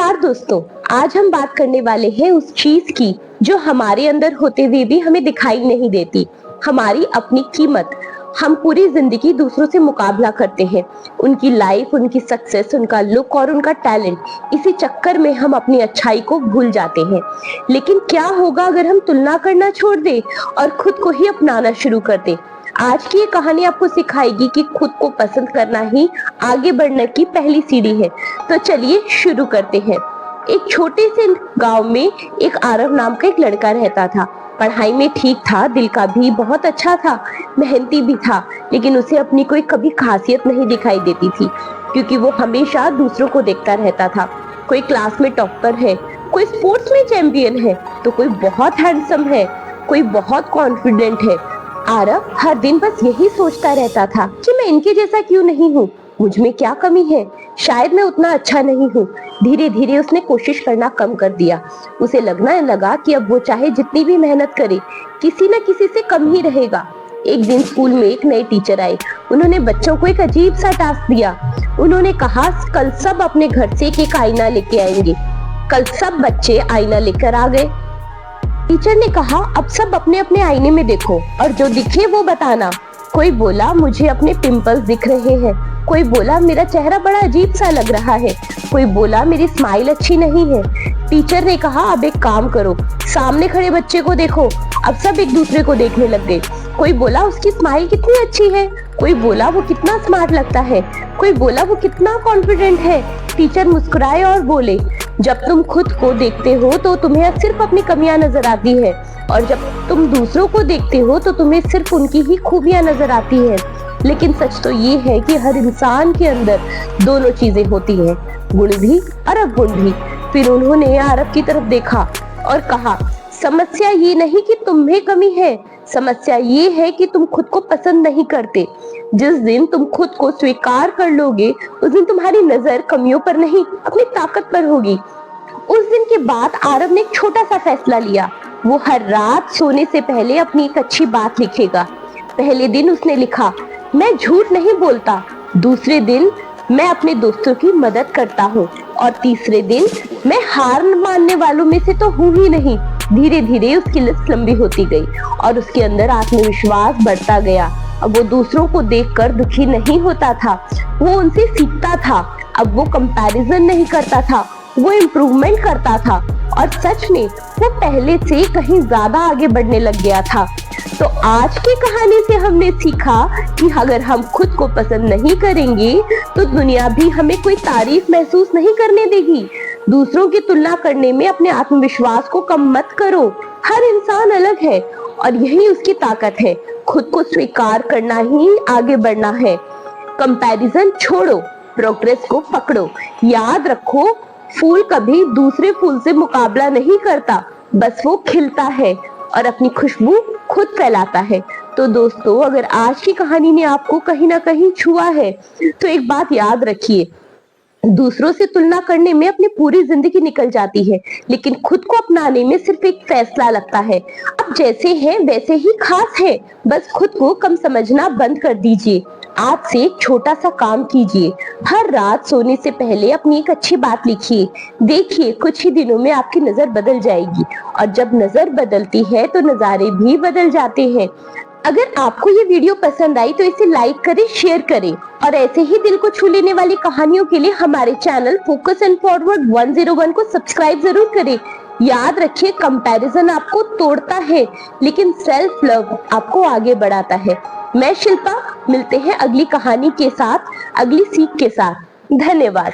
नमस्कार दोस्तों, आज हम बात करने वाले हैं उस चीज की जो हमारे अंदर होते हुए भी हमें दिखाई नहीं देती, हमारी अपनी कीमत। हम पूरी जिंदगी दूसरों से मुकाबला करते हैं, उनकी लाइफ, उनकी सक्सेस, उनका लुक और उनका टैलेंट। इसी चक्कर में हम अपनी अच्छाई को भूल जाते हैं। लेकिन क्या होगा अगर हम तुलना करना छोड़ दें और खुद को ही अपनाना शुरू कर दें? आज की ये कहानी आपको सिखाएगी कि खुद को पसंद करना ही आगे बढ़ने की पहली सीढ़ी है। तो चलिए शुरू करते हैं। एक छोटे से गांव में एक आरव नाम का एक लड़का रहता था। पढ़ाई में ठीक था, दिल का भी बहुत अच्छा था, मेहनती भी था, लेकिन उसे अपनी कोई कभी खासियत नहीं दिखाई देती थी, क्योंकि वो हमेशा दूसरों को देखता रहता था। कोई क्लास में टॉपर है, कोई स्पोर्ट्स में चैंपियन है, तो कोई बहुत हैंडसम है, कोई बहुत कॉन्फिडेंट है। आरव हर दिन बस यही सोचता रहता था कि मैं इनके जैसा क्यों नहीं हूँ, मुझ में क्या कमी है, शायद मैं उतना अच्छा नहीं हूँ। धीरे धीरे उसने कोशिश करना कम कर दिया। उसे लगने लगा कि अब वो चाहे जितनी भी मेहनत करे, किसी न किसी से कम ही रहेगा। एक दिन स्कूल में एक नए टीचर आए। उन्होंने बच्चों को एक अजीब सा टास्क दिया। उन्होंने कहा, कल सब अपने घर से एक एक आईना लेके आएंगे। कल सब बच्चे आईना लेकर आ गए। टीचर ने कहा, अब सब अपने अपने आईने में देखो और जो दिखे वो बताना। कोई बोला, मुझे अपने पिंपल्स दिख रहे हैं। कोई बोला, मेरा चेहरा बड़ा अजीब सा लग रहा है। कोई बोला, मेरी स्माइल अच्छी नहीं है। टीचर ने कहा, अब एक काम करो, सामने खड़े बच्चे को देखो। अब सब एक दूसरे को देखने लग गए। कोई बोला, उसकी स्माइल कितनी अच्छी है। कोई बोला, वो कितना स्मार्ट लगता है। कोई बोला, वो कितना कॉन्फिडेंट है। टीचर मुस्कुराए और बोले, जब तुम खुद को देखते हो तो तुम्हें सिर्फ अपनी कमियां नजर आती है, और जब तुम दूसरों को देखते हो तो तुम्हें सिर्फ उनकी ही खूबियां नजर आती है। लेकिन सच तो ये है कि हर इंसान के अंदर दोनों चीजें होती हैं, गुण भी और अवगुण भी। फिर उन्होंने आरव की तरफ देखा और कहा, समस्या ये नहीं कि तुम्हें कमी है, समस्या ये है कि तुम खुद को पसंद नहीं करते। जिस दिन तुम खुद को स्वीकार कर लोगे, उस दिन तुम्हारी नजर कमियों पर नहीं, अपनी ताकत पर होगी। उस दिन के बाद आरव ने एक छोटा सा फैसला लिया। वो हर रात सोने से पहले अपनी एक अच्छी बात लिखेगा। पहले दिन उसने लिखा, मैं झूठ नहीं बोलता। दूसरे दिन, मैं अपने दोस्तों की मदद करता हूँ। और तीसरे दिन, मैं हार मानने वालों में से तो हूँ ही नहीं। धीरे धीरे उसकी लिस्ट लंबी होती गई और उसके अंदर आत्मविश्वास बढ़ता गया। अब वो दूसरों को देखकर दुखी नहीं होता था, वो उनसे सीखता था। अब वो कंपैरिजन नहीं करता था, वो इम्प्रूवमेंट करता था। और सच में वो पहले से कहीं ज्यादा आगे बढ़ने लग गया था। तो आज की कहानी से हमने सीखा कि अगर हम खुद को पसंद नहीं करेंगे तो दुनिया भी हमें कोई तारीफ महसूस नहीं करने देगी। दूसरों की तुलना करने में अपने आत्मविश्वास को कम मत करो। हर इंसान अलग है और यही उसकी ताकत है। खुद को स्वीकार करना ही आगे बढ़ना है। कंपैरिजन छोड़ो, प्रोग्रेस को पकड़ो। याद रखो, फूल कभी दूसरे फूल से मुकाबला नहीं करता, बस वो खिलता है और अपनी खुशबू खुद फैलाता है। तो दोस्तों, अगर आज की कहानी ने आपको कहीं ना कहीं छुआ है तो एक बात याद रखिए, दूसरों से तुलना करने में अपनी पूरी जिंदगी निकल जाती है, लेकिन खुद को अपनाने में सिर्फ एक फैसला लगता है। अब जैसे हैं वैसे ही खास है, बस खुद को कम समझना बंद कर दीजिए। आज से एक छोटा सा काम कीजिए, हर रात सोने से पहले अपनी एक अच्छी बात लिखिए। देखिए, कुछ ही दिनों में आपकी नजर बदल जाएगी, और जब नजर बदलती है तो नजारे भी बदल जाते हैं। अगर आपको ये वीडियो पसंद आई तो इसे लाइक करें, शेयर करें, और ऐसे ही दिल को छू लेने वाली कहानियों के लिए हमारे चैनल फोकस एंड फॉरवर्ड 101 को सब्सक्राइब जरूर करें। याद रखिए, कंपैरिजन आपको तोड़ता है, लेकिन सेल्फ लव आपको आगे बढ़ाता है। मैं शिल्पा, मिलते हैं अगली कहानी के साथ, अगली सीख के साथ। धन्यवाद।